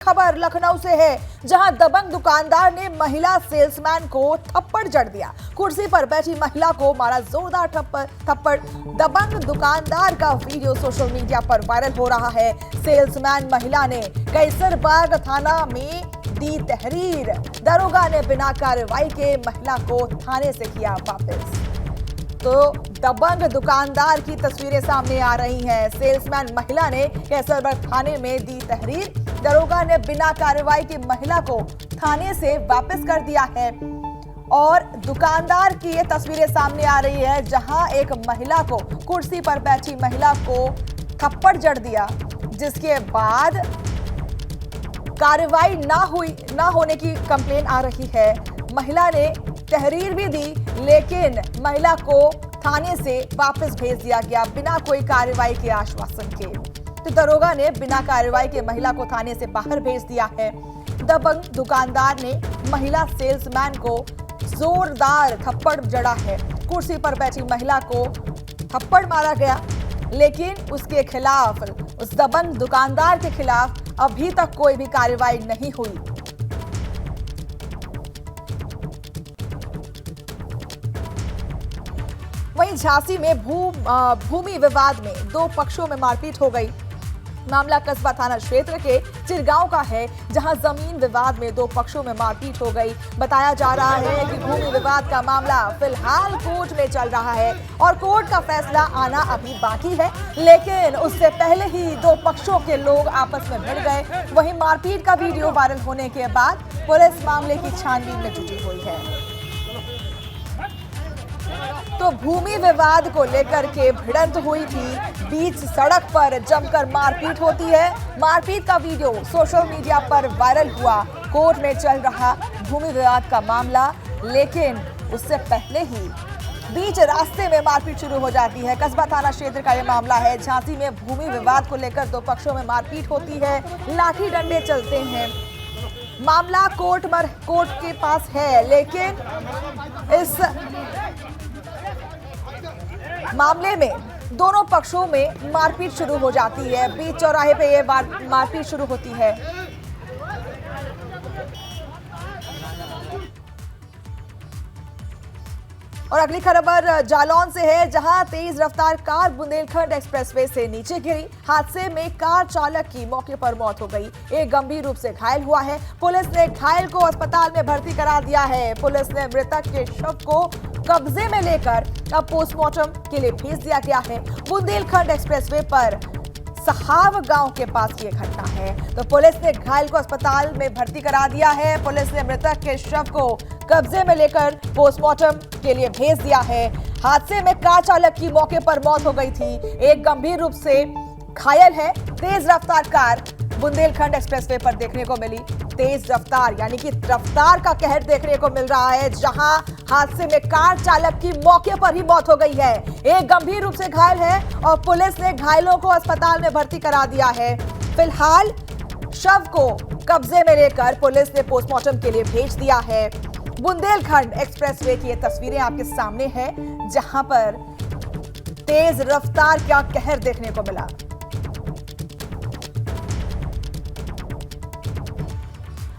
खबर लखनऊ से है, जहां दबंग दुकानदार ने महिला सेल्समैन को थप्पड़ जड़ दिया। कुर्सी पर बैठी महिला को मारा जोरदार थप्पड़। दबंग दुकानदार का वीडियो सोशल मीडिया पर वायरल हो रहा है। सेल्समैन महिला ने कैसरबाग थाना में दी तहरीर। दरोगा ने बिना कार्रवाई के महिला को थाने से किया वापस। तो दबंग दुकानदार की तस्वीरें सामने आ रही हैं। सेल्समैन महिला ने कैसरबाग थाने में दी तहरीर। दरोगा ने बिना कार्रवाई की महिला को थाने से वापस कर दिया है। और दुकानदार की ये तस्वीरें सामने आ रही है, जहां एक महिला को, कुर्सी पर बैठी महिला को थप्पड़ जड़ दिया, जिसके बाद कार्रवाई ना होने की कंप्लेन आ रही है। महिला ने तहरीर भी दी, लेकिन महिला को थाने से वापस भेज दिया गया बिना कोई कार्रवाई के आश्वासन के। तो दरोगा ने बिना कार्रवाई के महिला को थाने से बाहर भेज दिया है। दबंग दुकानदार ने महिला सेल्समैन को जोरदार थप्पड़ जड़ा है। कुर्सी पर बैठी महिला को थप्पड़ मारा गया, लेकिन उसके खिलाफ, उस दबंग दुकानदार के खिलाफ अभी तक कोई भी कार्रवाई नहीं हुई। वहीं झांसी में भूमि विवाद में दो पक्षों में मारपीट हो गई। मामला कस्बा थाना क्षेत्र के चिरगांव का है, जहां जमीन विवाद में दो पक्षों में मारपीट हो गई। बताया जा रहा है कि भूमि विवाद का मामला फिलहाल कोर्ट में चल रहा है और कोर्ट का फैसला आना अभी बाकी है, लेकिन उससे पहले ही दो पक्षों के लोग आपस में भिड़ गए। वहीं मारपीट का वीडियो वायरल होने के बाद पुलिस मामले की छानबीन में जुटी हुई है। तो भूमि विवाद को लेकर के भिड़ंत हुई थी, बीच सड़क पर जमकर मारपीट होती है। मारपीट का वीडियो सोशल मीडिया पर वायरल हुआ। कोर्ट में चल रहा भूमि विवाद का मामला, लेकिन उससे पहले ही बीच रास्ते में मारपीट शुरू हो जाती है। कस्बा थाना क्षेत्र का यह मामला है। झांसी में भूमि विवाद को लेकर दो पक्षों में मारपीट होती है, लाठी डंडे चलते हैं। मामला कोर्ट के पास है, लेकिन इस मामले में दोनों पक्षों में मारपीट शुरू हो जाती है। बीच चौराहे पे ये मारपीट शुरू होती है। और अगली खबर जालौन से है, जहां तेज रफ्तार कार बुंदेलखंड एक्सप्रेसवे से नीचे गिरी। हादसे में कार चालक की मौके पर मौत हो गई। एक गंभीर रूप से घायल हुआ है। पुलिस ने घायल को अस्पताल में भर्ती करा दिया है। पुलिस ने मृतक के शव को कब्जे में लेकर अब पोस्टमार्टम के लिए भेज दिया गया है। बुंदेलखंड एक्सप्रेसवे पर सहाव गांव के पास ये घटना है। तो पुलिस ने घायल को अस्पताल में भर्ती करा दिया है। पुलिस ने मृतक के शव को कब्जे में लेकर पोस्टमार्टम के लिए भेज दिया है। हादसे में कार चालक की मौके पर मौत हो गई थी। एक गंभीर रूप से घायल है। तेज रफ्तार कार बुंदेलखंड एक्सप्रेसवे पर देखने को मिली। तेज रफ्तार यानी कि रफ्तार का कहर देखने को मिल रहा है, जहां हादसे में कार चालक की मौके पर ही मौत हो गई है। एक गंभीर रूप से घायल है और पुलिस ने घायलों को अस्पताल में भर्ती करा दिया है। फिलहाल शव को कब्जे में लेकर पुलिस ने पोस्टमार्टम के लिए भेज दिया है। बुंदेलखंड एक्सप्रेसवे की ये तस्वीरें आपके सामने है, जहां पर तेज रफ्तार का कहर देखने को मिला।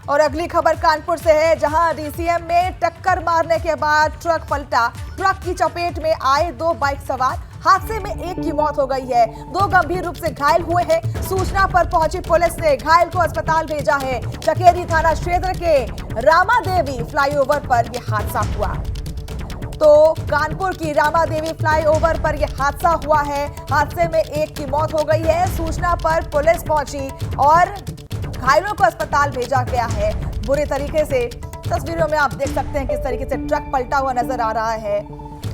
और अगली खबर कानपुर से है, जहां डीसीएम में टक्कर मारने के बाद ट्रक पलटा। ट्रक की चपेट में आए दो बाइक सवार। हादसे में एक की मौत हो गई है, दो गंभीर रूप से घायल हुए हैं। सूचना पर पहुंची पुलिस ने घायल को अस्पताल भेजा है। चकेरी थाना क्षेत्र के रामादेवी फ्लाईओवर पर यह हादसा हुआ। तो कानपुर की रामादेवी फ्लाईओवर पर यह हादसा हुआ है। हादसे में एक की मौत हो गई है। सूचना पर पुलिस पहुंची और घायलों को अस्पताल भेजा गया है। बुरे तरीके से तस्वीरों में आप देख सकते हैं किस तरीके से ट्रक पलटा हुआ नजर आ रहा है।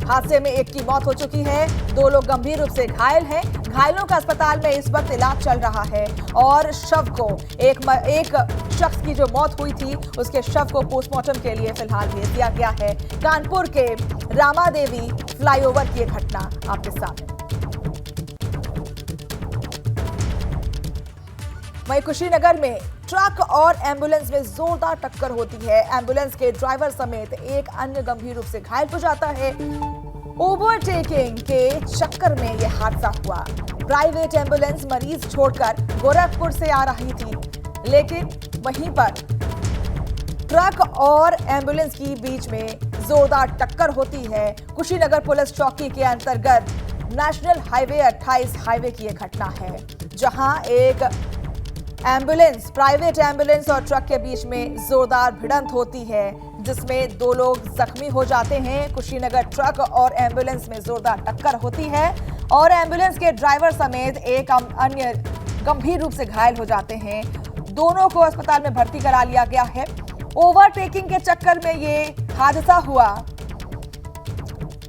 हादसे में एक की मौत हो चुकी है, दो लोग गंभीर रूप से घायल हैं। घायलों का अस्पताल में इस वक्त इलाज चल रहा है और शव को एक शख्स की जो मौत हुई थी, उसके शव को पोस्टमार्टम के लिए फिलहाल भेज दिया गया है। कानपुर के रामादेवी फ्लाईओवर की घटना आपके सामने। वहीं कुशीनगर में ट्रक और एम्बुलेंस में जोरदार टक्कर होती है। एम्बुलेंस के ड्राइवर समेत एक अन्य गंभीर रूप से घायल हो जाता है। ओवरटेकिंग के चक्कर में यह हादसा हुआ। प्राइवेट एम्बुलेंस मरीज छोड़कर गोरखपुर से आ रही थी। लेकिन वहीं पर ट्रक और एम्बुलेंस की बीच में जोरदार टक्कर होती है। कुशीनगर पुलिस चौकी के अंतर्गत नेशनल हाईवे 28 हाईवे की यह घटना है, जहां एक एम्बुलेंस, प्राइवेट एम्बुलेंस और ट्रक के बीच में जोरदार भिड़ंत होती है, जिसमें 2 लोग जख्मी हो जाते हैं। कुशीनगर ट्रक और एम्बुलेंस में जोरदार टक्कर होती है और एम्बुलेंस के ड्राइवर समेत एक अन्य गंभीर रूप से घायल हो जाते हैं। दोनों को अस्पताल में भर्ती करा लिया गया है। ओवरटेकिंग के चक्कर में ये हादसा हुआ।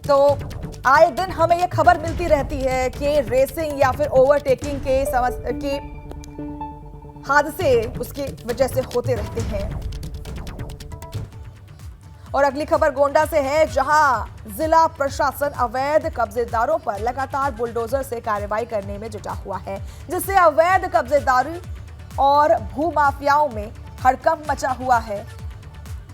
तो आए दिन हमें ये खबर मिलती रहती है कि रेसिंग या फिर ओवरटेकिंग के हादसे उसकी वजह से होते रहते हैं। और अगली खबर गोंडा से है, जहां जिला प्रशासन अवैध कब्जेदारों पर लगातार बुलडोजर से कार्रवाई करने में जुटा हुआ है, जिससे अवैध कब्जेदारी और भूमाफियाओं में हड़कंप मचा हुआ है।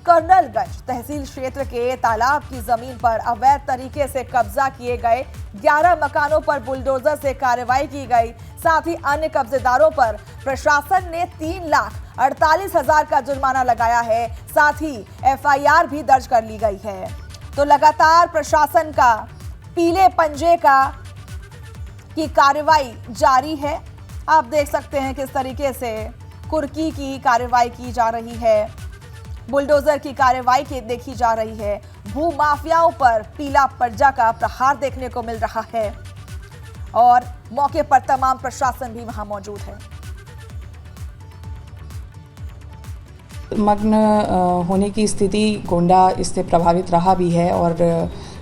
कर्नलगंज तहसील क्षेत्र के तालाब की जमीन पर अवैध तरीके से कब्जा किए गए 11 मकानों पर बुलडोजर से कार्रवाई की गई। साथ ही अन्य कब्जेदारों पर प्रशासन ने 3,48,000 का जुर्माना लगाया है। साथ ही FIR भी दर्ज कर ली गई है। तो लगातार प्रशासन का पीले पंजे की कार्रवाई जारी है। आप देख सकते हैं किस तरीके से कुर्की की कार्रवाई की जा रही है, बुलडोजर की कार्रवाई देखी जा रही है। भूमाफियाओं पर पीला पंजा का प्रहार देखने को मिल रहा है और मौके पर तमाम प्रशासन भी वहां मौजूद है। मग्न होने की स्थिति गोंडा इससे प्रभावित रहा भी है और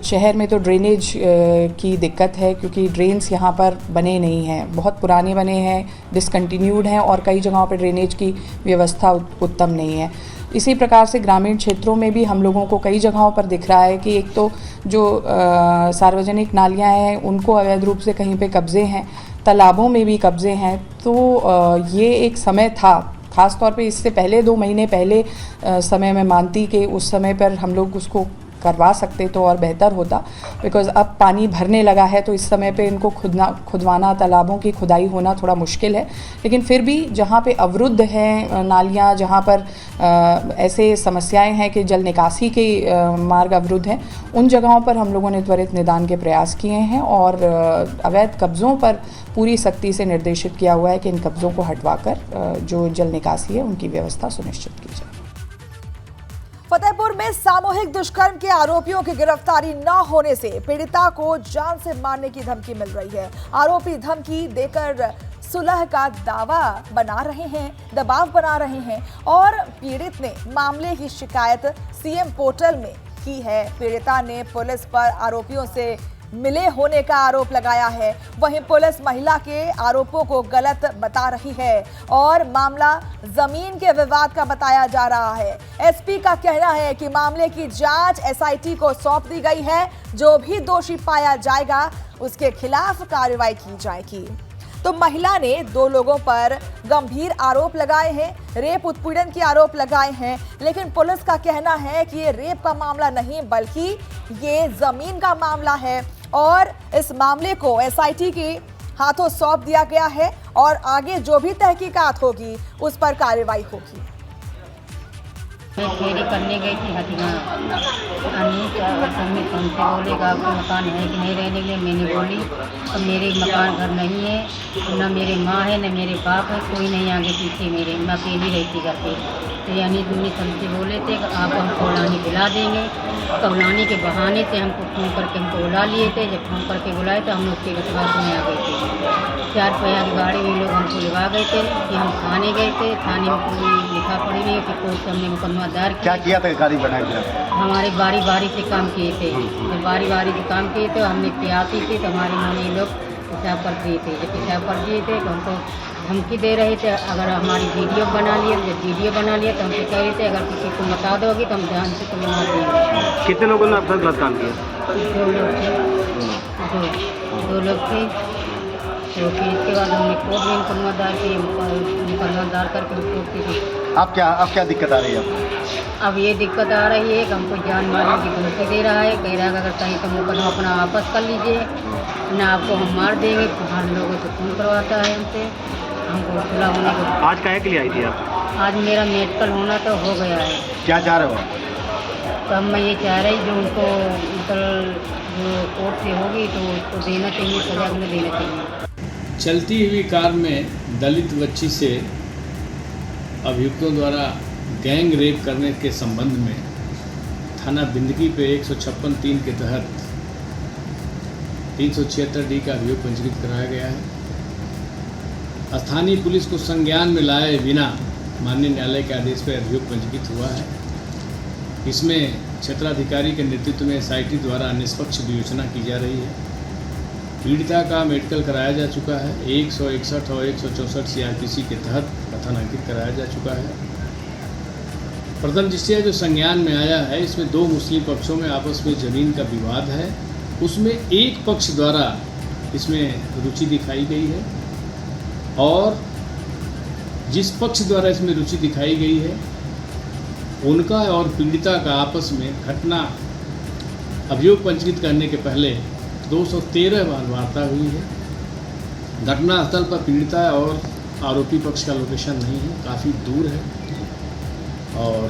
शहर में तो ड्रेनेज की दिक्कत है, क्योंकि ड्रेन्स यहाँ पर बने नहीं हैं, बहुत पुराने बने हैं, डिसकंटिन्यूड हैं और कई जगहों पर ड्रेनेज की व्यवस्था उत्तम नहीं है। इसी प्रकार से ग्रामीण क्षेत्रों में भी हम लोगों को कई जगहों पर दिख रहा है कि एक तो जो सार्वजनिक नालियाँ हैं उनको अवैध रूप से कहीं पे कब्जे हैं, तालाबों में भी कब्जे हैं। तो ये एक समय था, ख़ास तौर पे इससे पहले 2 महीने पहले समय में मानती कि उस समय पर हम लोग उसको करवा सकते तो और बेहतर होता, बिकॉज़ अब पानी भरने लगा है तो इस समय पे इनको खुदवाना, तालाबों की खुदाई होना थोड़ा मुश्किल है। लेकिन फिर भी जहाँ पे अवरुद्ध हैं नालियाँ, जहाँ पर ऐसे समस्याएं हैं कि जल निकासी के मार्ग अवरुद्ध हैं, उन जगहों पर हम लोगों ने त्वरित निदान के प्रयास किए हैं और अवैध कब्ज़ों पर पूरी सख्ती से निर्देशित किया हुआ है कि इन कब्ज़ों को हटवाकर जो जल निकासी है उनकी व्यवस्था सुनिश्चित की जाए। फतेहपुर में सामूहिक दुष्कर्म के आरोपियों की गिरफ्तारी न होने से पीड़िता को जान से मारने की धमकी मिल रही है। आरोपी धमकी देकर सुलह का दावा बना रहे हैं, दबाव बना रहे हैं और पीड़ित ने मामले की शिकायत सीएम पोर्टल में की है। पीड़िता ने पुलिस पर आरोपियों से मिले होने का आरोप लगाया है। वहीं पुलिस महिला के आरोपों को गलत बता रही है और मामला जमीन के विवाद का बताया जा रहा है। एसपी का कहना है कि मामले की जांच एसआईटी को सौंप दी गई है। जो भी दोषी पाया जाएगा उसके खिलाफ कार्रवाई की जाएगी। तो महिला ने 2 लोगों पर गंभीर आरोप लगाए हैं, रेप उत्पीड़न के आरोप लगाए हैं, लेकिन पुलिस का कहना है कि ये रेप का मामला नहीं बल्कि ये जमीन का मामला है और इस मामले को एसआईटी के हाथों सौंप दिया गया है और आगे जो भी तहकीकात होगी उस पर कार्रवाई होगी। मैं फेरी करने गई थी हथिया अनीस में तुमसे बोलेगा आपका मकान है कि नहीं रहने के लिए। मैंने बोली तो मेरे मकान घर नहीं है, न मेरे माँ है न मेरे बाप है, कोई नहीं आगे पीछे मेरे, मैं अकेली रहती घर पे। तो यानी दूनी तुमसे बोले थे कि आप हमको लाने बुला देंगे। तो लाने के बहाने से हमको फ़ोन करके हमको बुला लिए थे। जब फ़ोन करके बुलाए तो हम लोग के विश्वास में आ गए थे। 4 पहिया की गाड़ी में लोग हमको लगा गए थे कि हम थाने गए थे। थाने में कोई लिखा पड़ी नहीं कि कोर्ट से हमने मुकदमा दायर क्या किया था? गाड़ी बनाई थी? हमारे बारी से काम किए थे। जब बारी से काम किए थे हमने प्यासी थे तो हमारे माने लोग पेशाब कर दिए थे। जब पेशाब कर दिए थे तो हमको धमकी दे रहे थे अगर हमारी वीडियो बना लिए। जब वीडियो बना लिया तो हमसे कह रहे थे अगर किसी को बता दोगी तो हम ध्यान से तुम्हें मार देंगे। कितने लोगों ने अब तक गलत काम किया? 2 लोग थे। 2 लोग थे। तो फिर इसके बाद हमने कोर्ट में मुकदमा दायर करके कोर्ट की। अब क्या दिक्कत आ रही है आपको? अब ये दिक्कत आ रही है कि हमको जान मारने की धमकी दे रहा है। कह रहा है अगर कहीं तो मुकदमा अपना वापस कर लीजिए, ना आपको हम मार देंगे। तो हर लोगों से फ़ोन करवाता है हमसे, हमको सुलह होने को। आज काहे के लिए आई थी आप? आज मेरा मेडिकल होना तो हो गया है। क्या चाह रहे हो आप? तो अब मैं ये चाह रही जो उनको मतलब जो कोर्ट से होगी तो उसको देना चाहिए, सजा उन्हें देना चाहिए। चलती हुई कार में दलित बच्ची से अभियुक्तों द्वारा गैंग रेप करने के संबंध में थाना बिंदकी पे 156(3) के तहत 376D का अभियोग पंजीकृत कराया गया है। स्थानीय पुलिस को संज्ञान में लाए बिना माननीय न्यायालय के आदेश पर अभियोग पंजीकृत हुआ है। इसमें क्षेत्राधिकारी के नेतृत्व में SIT द्वारा निष्पक्ष विवेचना की जा रही है। पीड़िता का मेडिकल कराया जा चुका है। 161 और 164 CRPC के तहत कथन अंकित कराया जा चुका है। प्रथम दृष्टया जो संज्ञान में आया है, इसमें दो मुस्लिम पक्षों में आपस में ज़मीन का विवाद है। उसमें एक पक्ष द्वारा इसमें रुचि दिखाई गई है और जिस पक्ष द्वारा इसमें रुचि दिखाई गई है उनका और पीड़िता का आपस में घटना अभियोग पंजीकृत करने के पहले 213 बार वार्ता हुई है। घटनास्थल पर पीड़िता और आरोपी पक्ष का लोकेशन नहीं है, काफ़ी दूर है और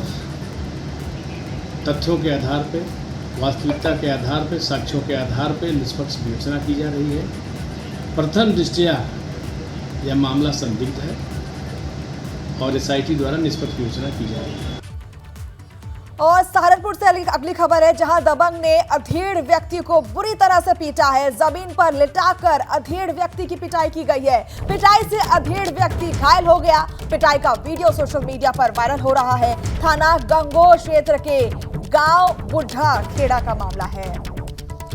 तथ्यों के आधार पर, वास्तविकता के आधार पर, साक्ष्यों के आधार पर निष्पक्ष विवेचना की जा रही है। प्रथम दृष्टया यह मामला संदिग्ध है और SIT द्वारा निष्पक्ष विवेचना की जा रही है। और सहारनपुर से अगली खबर है, जहां दबंग ने अधेड़ व्यक्ति को बुरी तरह से पीटा है। जमीन पर लिटाकर अधेड़ व्यक्ति की पिटाई की गई है। पिटाई से अधेड़ व्यक्ति घायल हो गया। पिटाई का वीडियो सोशल मीडिया पर वायरल हो रहा है। थाना गंगोह क्षेत्र के गांव बुढ़ा खेड़ा का मामला है।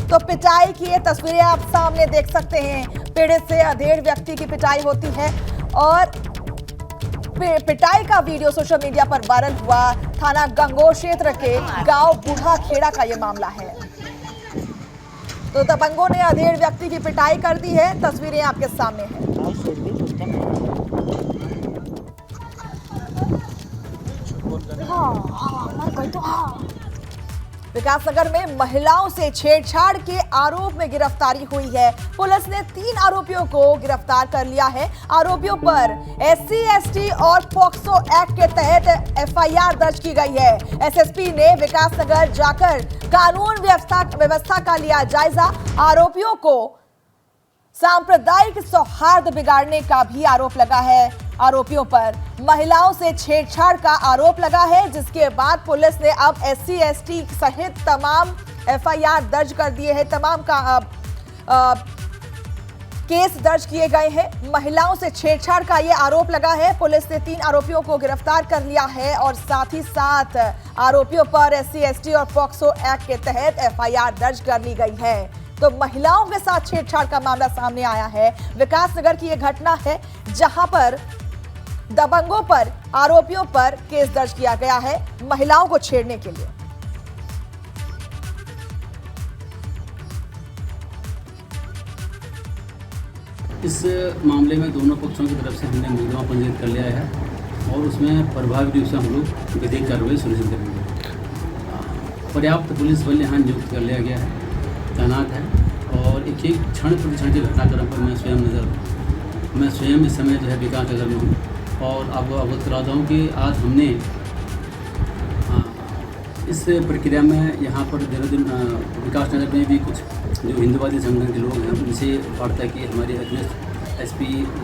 तो पिटाई की ये तस्वीरें आप सामने देख सकते हैं। पीड़ित से अधेड़ व्यक्ति की पिटाई होती है और पिटाई का वीडियो सोशल मीडिया पर वायरल हुआ। थाना गंगोह क्षेत्र के गांव बूढ़ा खेड़ा का यह मामला है। तो दबंगों ने अधेड़ व्यक्ति की पिटाई कर दी है। तस्वीरें आपके सामने हैं। विकासनगर में महिलाओं से छेड़छाड़ के आरोप में गिरफ्तारी हुई है। पुलिस ने 3 आरोपियों को गिरफ्तार कर लिया है। आरोपियों पर SC ST और पॉक्सो एक्ट के तहत FIR दर्ज की गई है। SSP ने विकासनगर जाकर कानून व्यवस्था का लिया जायजा। आरोपियों को सांप्रदायिक सौहार्द बिगाड़ने का भी आरोप लगा है। आरोपियों पर महिलाओं से छेड़छाड़ का आरोप लगा है, जिसके बाद पुलिस ने अब SC ST सहित तमाम FIR दर्ज कर दिए हैं। तमाम का केस दर्ज किए गए हैं। महिलाओं से छेड़छाड़ का ये आरोप लगा है। पुलिस ने 3 आरोपियों को गिरफ्तार कर लिया है और साथ ही साथ आरोपियों पर SC ST और पॉक्सो एक्ट के तहत FIR दर्ज कर ली गई है। तो महिलाओं के साथ छेड़छाड़ का मामला सामने आया है। विकासनगर की यह घटना है, जहां पर दबंगों पर आरोपियों पर केस दर्ज किया गया है महिलाओं को छेड़ने के लिए। इस मामले में दोनों पक्षों की तरफ से हमने मुकदमा पंजीकृत कर लिया है और उसमें प्रभावी रूप से हम लोग विधिक कार्रवाई सुनिश्चित करेंगे। पर्याप्त पुलिस बल यहाँ नियुक्त कर लिया गया है, तैनात है और एक क्षण प्रतिक्षण के घटनाक्रम पर मैं स्वयं इस समय जो है विकासनगर में हूँ और आपको अवगत करा दूँ कि आज हमने इस प्रक्रिया में यहाँ पर देहरादून विकासनगर में भी कुछ जो हिंदुवादी संगठन के लोग हैं उनसे वार्ता की। हमारे अध्यक्ष SP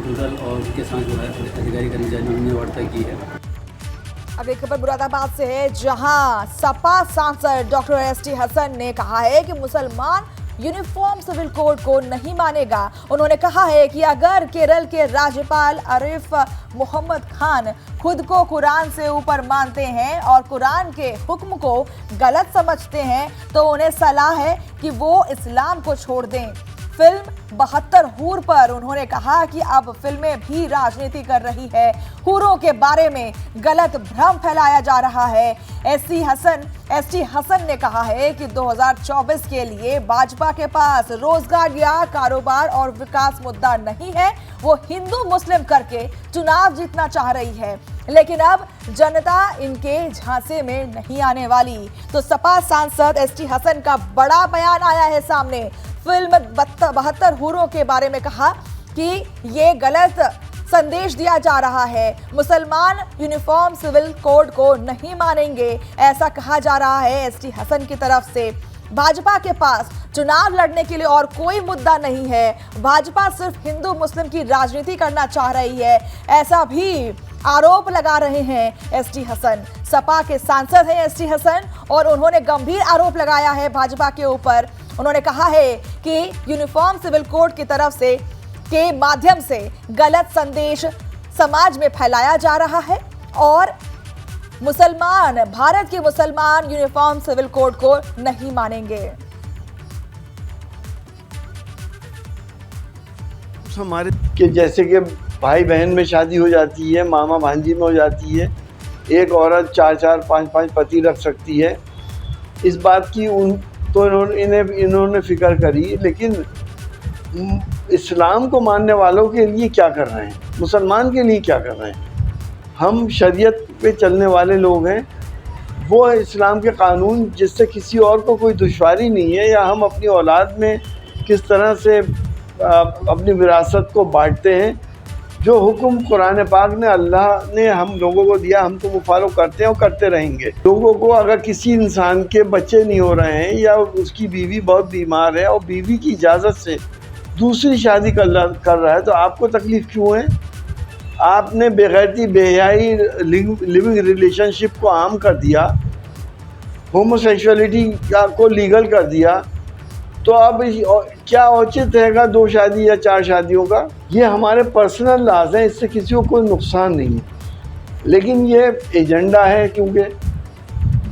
रूरल और उनके साथ जो है अधिकारी कर्मचारी उन्होंने वार्ता की है। अब एक खबर मुरादाबाद से है, जहां सपा सांसद डॉक्टर ST हसन ने कहा है कि मुसलमान यूनिफॉर्म सिविल कोड को नहीं मानेगा। उन्होंने कहा है कि अगर केरल के राज्यपाल आरिफ मोहम्मद खान खुद को कुरान से ऊपर मानते हैं और कुरान के हुक्म को गलत समझते हैं तो उन्हें सलाह है कि वो इस्लाम को छोड़ दें। फिल्म 72 हूर पर उन्होंने कहा कि अब फिल्में भी राजनीति कर रही है। हूरों के बारे में गलत भ्रम फैलाया जा रहा है। ST हसन ने कहा है कि 2024 के लिए भाजपा के पास रोजगार या कारोबार और विकास मुद्दा नहीं है। वो हिंदू मुस्लिम करके चुनाव जीतना चाह रही है, लेकिन अब जनता इनके झांसे में नहीं आने वाली। तो सपा सांसद ST हसन का बड़ा बयान आया है सामने। फिल्म 72 हूरों के बारे में कहा कि ये गलत संदेश दिया जा रहा है। मुसलमान यूनिफॉर्म सिविल कोड को नहीं मानेंगे, ऐसा कहा जा रहा है एसटी हसन की तरफ से। भाजपा के पास चुनाव लड़ने के लिए और कोई मुद्दा नहीं है। भाजपा सिर्फ हिंदू मुस्लिम की राजनीति करना चाह रही है, ऐसा भी आरोप लगा रहे हैं एसटी हसन। सपा के सांसद हैं एसटी हसन और उन्होंने गंभीर आरोप लगाया है भाजपा के ऊपर। उन्होंने कहा है कि यूनिफॉर्म सिविल कोड की तरफ से के माध्यम से गलत संदेश समाज में फैलाया जा रहा है और मुसलमान, भारत के मुसलमान यूनिफॉर्म सिविल कोड को नहीं मानेंगे। हमारे कि जैसे कि भाई बहन में शादी हो जाती है, मामा भांजी में हो जाती है, एक औरत 4-4, 5-5 पति रख सकती है, इस बात की इन्होंने फिक्र करी। लेकिन इस्लाम को मानने वालों के लिए क्या कर रहे हैं, मुसलमान के लिए क्या कर रहे हैं? हम शरीयत पे चलने वाले लोग हैं, वो इस्लाम के कानून जिससे किसी और को कोई दुश्वारी नहीं है, या हम अपनी औलाद में किस तरह से अपनी विरासत को बांटते हैं, जो हुक्म कुरान पाक ने, अल्लाह ने हम लोगों को दिया, हम तो वो फॉलो करते हैं और करते रहेंगे। लोगों को अगर किसी इंसान के बच्चे नहीं हो रहे हैं या उसकी बीवी बहुत बीमार है और बीवी की इजाज़त से दूसरी शादी कर रहा है, तो आपको तकलीफ़ क्यों है? आपने बेगैरती, बेहयाई, लिविंग रिलेशनशिप को आम कर दिया, होमोसेक्सुअलिटी को लीगल कर दिया, तो अब क्या औचित्य रहेगा 2 शादी या 4 शादियों का? ये हमारे पर्सनल लाज हैं, इससे किसी को कोई नुकसान नहीं है। लेकिन ये एजेंडा है, क्योंकि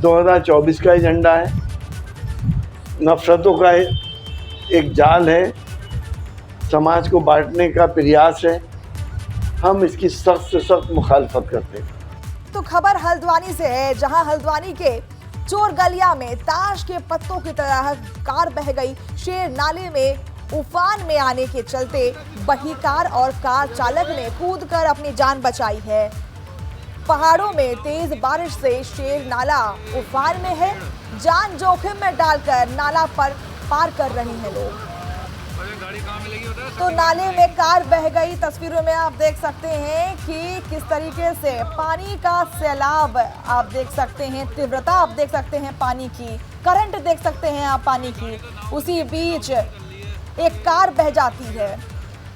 2024 का एजेंडा है, नफरतों का एक जाल है, समाज को बांटने का प्रयास है। हम इसकी सख्त से सख्त मुखालफत करते हैं। तो खबर हल्द्वानी से है, जहां हल्द्वानी के चोर गलिया में ताश के पत्तों की तरह कार बह गई। शेर नाले में उफान में आने के चलते बही कार और कार चालक ने कूदकर अपनी जान बचाई है। पहाड़ों में तेज बारिश से शेर नाला उफान में है, जान जोखिम में डालकर नाला पर पार कर रहे हैं लोग। तो नाले में कार बह गई। तस्वीरों में आप देख सकते हैं कि किस तरीके से पानी का सैलाब आप देख सकते हैं, तीव्रता आप देख सकते हैं पानी की, करंट देख सकते हैं आप पानी की। उसी बीच एक कार बह जाती है।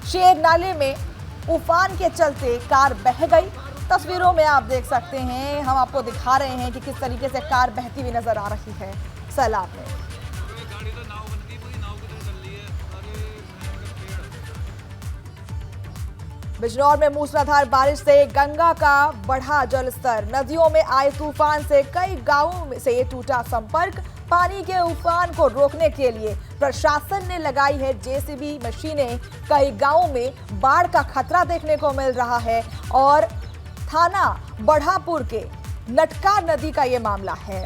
शेर नाले में उफान के चलते कार बह गई। तस्वीरों में आप देख सकते हैं, हम आपको दिखा रहे हैं कि किस तरीके से कार बहती हुई नजर आ रही है सैलाब में। बिजनौर में मूसलाधार बारिश से गंगा का बढ़ा जलस्तर। नदियों में आए तूफान से कई गांवों से टूटा संपर्क। पानी के उफान को रोकने के लिए प्रशासन ने लगाई है जेसीबी मशीनें। कई गांवों में बाढ़ का खतरा देखने को मिल रहा है और थाना बढ़ापुर के नटका नदी का ये मामला है।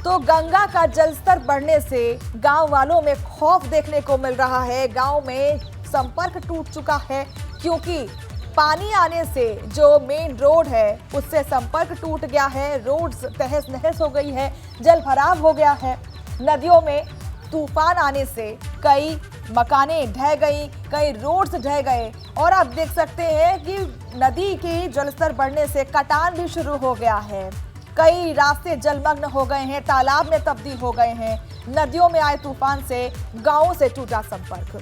तो गंगा का जलस्तर बढ़ने से गांव वालों में खौफ देखने को मिल रहा है। गांव में संपर्क टूट चुका है, क्योंकि पानी आने से जो मेन रोड है उससे संपर्क टूट गया है। रोड तहस नहस हो गई है, जल भराव हो गया है। नदियों में तूफान आने से कई मकानें ढह गई, कई रोड्स ढह गए और आप देख सकते हैं कि नदी के जलस्तर बढ़ने से कटान भी शुरू हो गया है। कई रास्ते जलमग्न हो गए हैं, तालाब में तब्दील हो गए हैं। नदियों में आए तूफान से गांवों से टूटा संपर्क।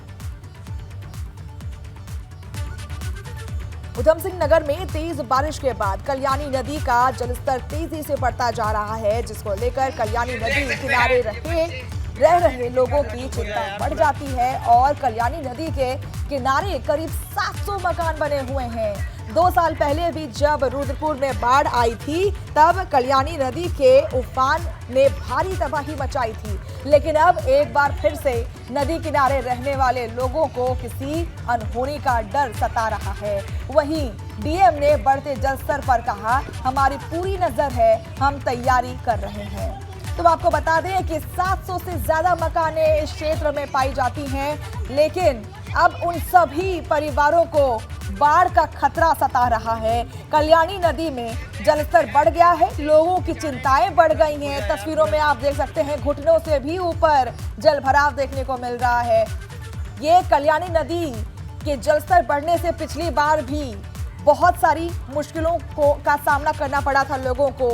उधम सिंह नगर में तेज बारिश के बाद कल्याणी नदी का जलस्तर तेजी से बढ़ता जा रहा है, जिसको लेकर कल्याणी नदी किनारे रह रहे लोगों की चिंता बढ़ जाती है और कल्याणी नदी के किनारे करीब 700 मकान बने हुए हैं। 2 साल पहले भी जब रुद्रपुर में बाढ़ आई थी, तब कल्याणी नदी के उफान ने भारी तबाही मचाई थी। लेकिन अब एक बार फिर से नदी किनारे रहने वाले लोगों को किसी अनहोनी का डर सता रहा है। वहीं डीएम ने बढ़ते जलस्तर पर कहा, हमारी पूरी नजर है, हम तैयारी कर रहे हैं। तो आपको बता दें कि 700 से ज्यादा मकानें इस क्षेत्र में पाई जाती हैं, लेकिन अब उन सभी परिवारों को बाढ़ का खतरा सता रहा है। कल्याणी नदी में जलस्तर बढ़ गया है, लोगों की चिंताएं बढ़ गई हैं। तस्वीरों में आप देख सकते हैं घुटनों से भी ऊपर जल भराव देखने को मिल रहा है। ये कल्याणी नदी कि जलस्तर बढ़ने से पिछली बार भी बहुत सारी मुश्किलों का सामना करना पड़ा था लोगों को,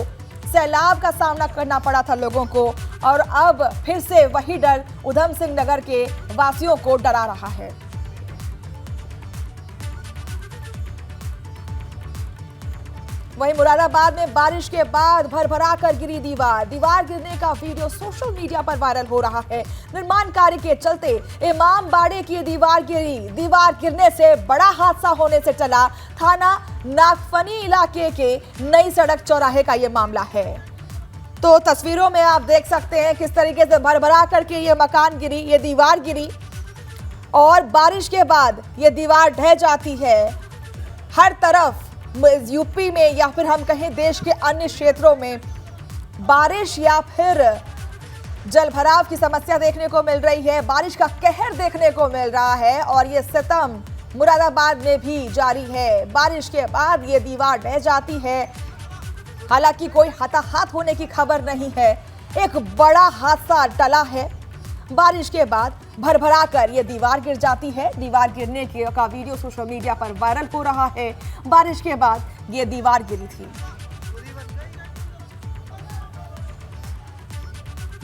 सैलाब का सामना करना पड़ा था लोगों को, और अब फिर से वही डर उधम सिंह नगर के वासियों को डरा रहा है। वहीं मुरादाबाद में बारिश के बाद भरभरा कर गिरी दीवार गिरने का वीडियो सोशल मीडिया पर वायरल हो रहा है। निर्माण कार्य के चलते इमाम बाड़े की दीवार गिरने से बड़ा हादसा होने से चला। थाना नागफनी इलाके के नई सड़क चौराहे का यह मामला है। तो तस्वीरों में आप देख सकते हैं किस तरीके से भरभरा करके ये मकान गिरी, ये दीवार गिरी, और बारिश के बाद ये दीवार ढह जाती है। हर तरफ यूपी में या फिर हम कहें देश के अन्य क्षेत्रों में बारिश या फिर जलभराव की समस्या देखने को मिल रही है, बारिश का कहर देखने को मिल रहा है, और ये सितम मुरादाबाद में भी जारी है। बारिश के बाद ये दीवार ढह जाती है। हालांकि कोई हताहत होने की खबर नहीं है, एक बड़ा हादसा टला है। बारिश के बाद भरभरा कर ये दीवार गिर जाती है। दीवार गिरने का वीडियो सोशल मीडिया पर वायरल हो रहा है। बारिश के बाद ये दीवार गिरी थी।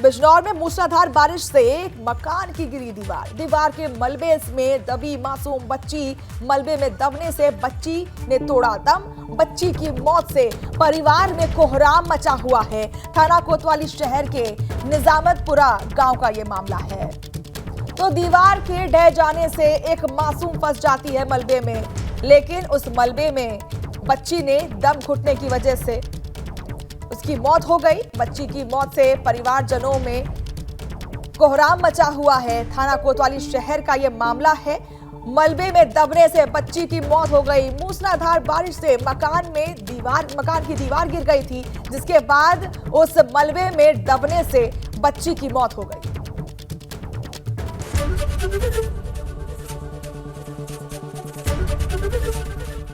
बिजनौर में मूसलाधार बारिश से एक मकान की गिरी दीवार के मलबे में दबी मासूम बच्ची, मलबे में दबने से बच्ची ने तोड़ा दम। बच्ची की मौत से परिवार में कोहराम मचा हुआ है। थाना कोतवाली शहर के निजामतपुरा गांव का ये मामला है। तो दीवार के ढह जाने से एक मासूम फंस जाती है मलबे में, लेकिन उस मलबे में बच्ची ने दम घुटने की वजह से उसकी मौत हो गई। बच्ची की मौत से परिवारजनों में कोहराम मचा हुआ है। थाना कोतवाली शहर का यह मामला है। मलबे में दबने से बच्ची की मौत हो गई। मूसलाधार बारिश से मकान की दीवार गिर गई थी, जिसके बाद उस मलबे में दबने से बच्ची की मौत हो गई।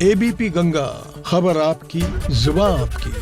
एबीपी गंगा, खबर आपकी, जुबान आपकी।